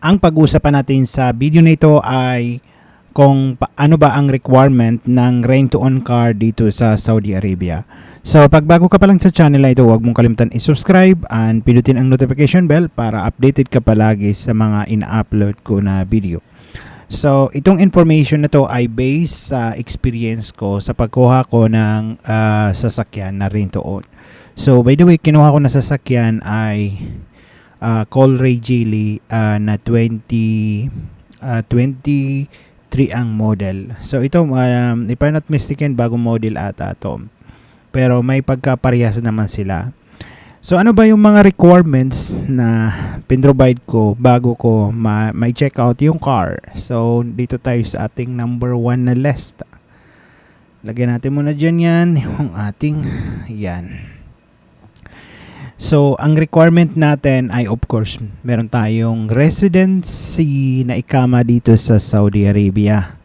Ang pag-uusapan natin sa video na ito ay kung ano ba ang requirement ng rent-to-own car dito sa Saudi Arabia. So, pag bago ka pa lang sa channel na ito, huwag mong kalimutan i-subscribe and pindutin ang notification bell para updated ka palagi sa mga ina-upload ko na video. So, itong information na to ay based sa experience ko sa pagkuha ko ng sasakyan na rent-to-own. So, by the way, kinuha ko na sasakyan ay Colray Geely na 2023 ang model. So, ito, if I'm not mistaken, bagong model ata ito. Pero may pagkaparehas naman sila. So, ano ba yung mga requirements na pinrovide ko bago ko may check out yung car? So, dito tayo sa ating number 1 na list. Lagyan natin muna dyan yan, yung ating, yan. So, ang requirement natin ay of course, meron tayong residency na ikama dito sa Saudi Arabia.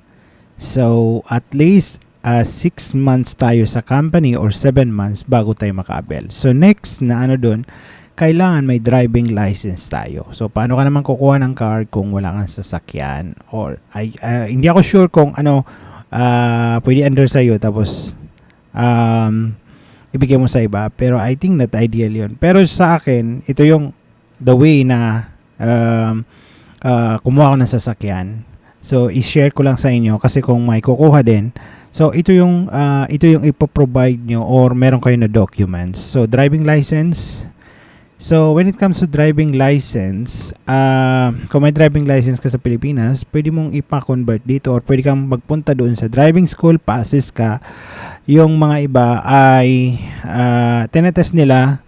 So, at least 6 months tayo sa company or 7 months bago tayo maka-avail. So, next na dun, kailangan may driving license tayo. So, paano ka naman kukuha ng car kung wala kang sasakyan? Or, hindi ako sure kung pwede under sa'yo tapos ibigay mo sa iba. Pero I think that ideal yun. Pero sa akin, ito yung the way na kumuha ko ng sasakyan. So, i-share ko lang sa inyo kasi kung may kukuha din. So, ito yung ipoprovide nyo or meron kayo na documents. So, driving license. So, when it comes to driving license, kung may driving license ka sa Pilipinas, pwede mong ipa-convert dito or pwede kang magpunta doon sa driving school, pa-assist ka. Yung mga iba ay tinetest nila.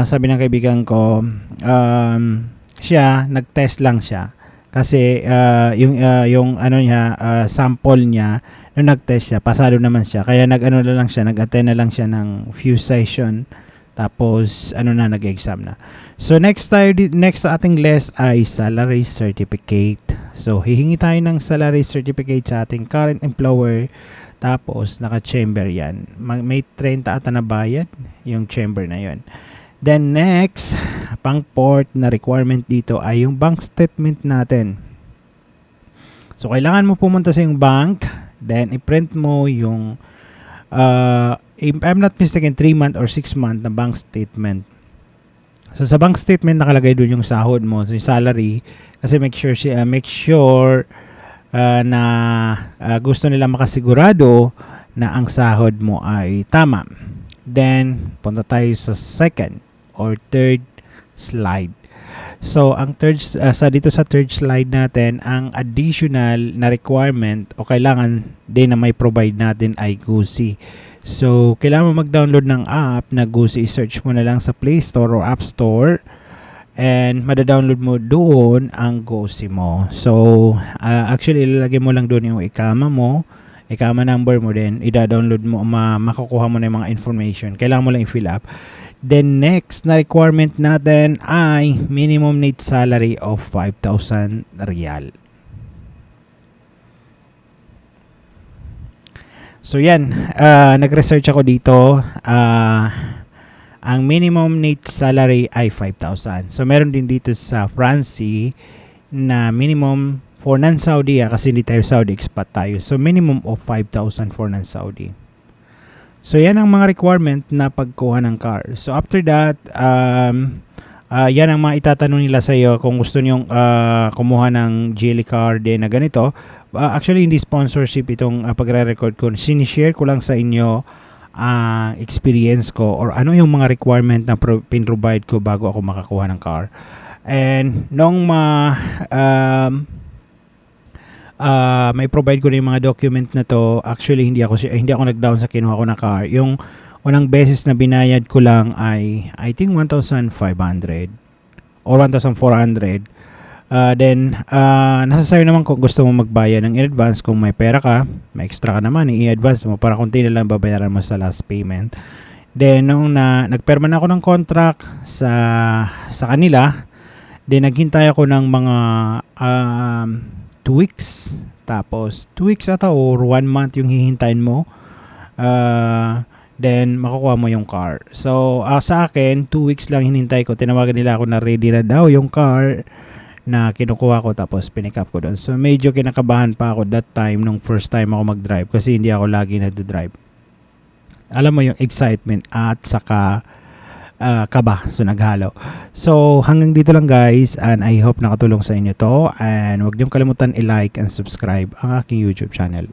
Sabi ng kaibigan ko, nag-test lang siya. Kasi yung sample niya, nung nag-test siya, pasado naman siya. Kaya nag-attend na lang siya ng few session. Tapos, nag-exam na. So, next sa ating list ay salary certificate. So, hihingi tayo ng salary certificate sa ating current employer. Tapos, naka-chamber yan. May 30 ata na bayad yung chamber na yon. Then, next, pang-port na requirement dito ay yung bank statement natin. So, kailangan mo pumunta sa yung bank. Then, i-print mo yung if I'm not mistaken, 3-month or 6-month na bank statement. So, sa bank statement, nakalagay doon yung sahod mo, so yung salary. Kasi make sure na gusto nila makasigurado na ang sahod mo ay tama. Then, punta tayo sa second or third slide. So, ang dito sa third slide natin, ang additional na requirement o kailangan din na may provide natin ay GoSee. So, kailangan mo mag-download ng app na GoSee. I-search mo na lang sa Play Store or App Store and mada-download mo doon ang GoSee mo. So, actually, ilalagay mo lang doon yung ikama number mo din. I-download mo, makukuha mo na yung mga information. Kailangan mo lang i-fill up. Then next na requirement natin ay minimum net salary of 5,000 riyal. So yan, nag-research ako dito. Ang minimum net salary ay 5,000. So meron din dito sa France na minimum for non-Saudi kasi hindi tayo Saudi expat tayo. So minimum of 5,000 for non-Saudi. So, yan ang mga requirement na pagkuha ng car. So, after that, yan ang mga itatanong nila sa iyo kung gusto niyong kumuha ng Geely car din na ganito. Actually, hindi sponsorship itong pagre-record ko. Sinishare ko lang sa inyo experience ko or ano yung mga requirement na pin-provide ko bago ako makakuha ng car. And, nung may provide ko na yung mga document na to. Actually, hindi ako nag-down sa kinuha ko na car. Yung unang beses na binayad ko lang ay I think 1,500 or 1,400. Then, nasa sayo naman kung gusto mo magbayad ng in advance. Kung may pera ka, may extra ka naman, i-advance mo para konti na lang babayaran mo sa last payment. Then, nung nagperma na ako ng contract sa kanila, then naghintay ako ng mga 2 weeks. Tapos, 2 weeks ata or 1 month yung hihintayin mo. Then, makukuha mo yung car. So, sa akin, 2 weeks lang hinintay ko. Tinawagan nila ako na ready na daw yung car. na kinukuha ko tapos pinick up ko doon. So medyo kinakabahan pa ako that time nung first time ako mag-drive kasi hindi ako lagi nagdo-drive. Alam mo yung excitement at saka kaba, so naghalo. So hanggang dito lang guys, and I hope nakatulong sa inyo to, and huwag niyong kalimutan i-like and subscribe ang aking YouTube channel.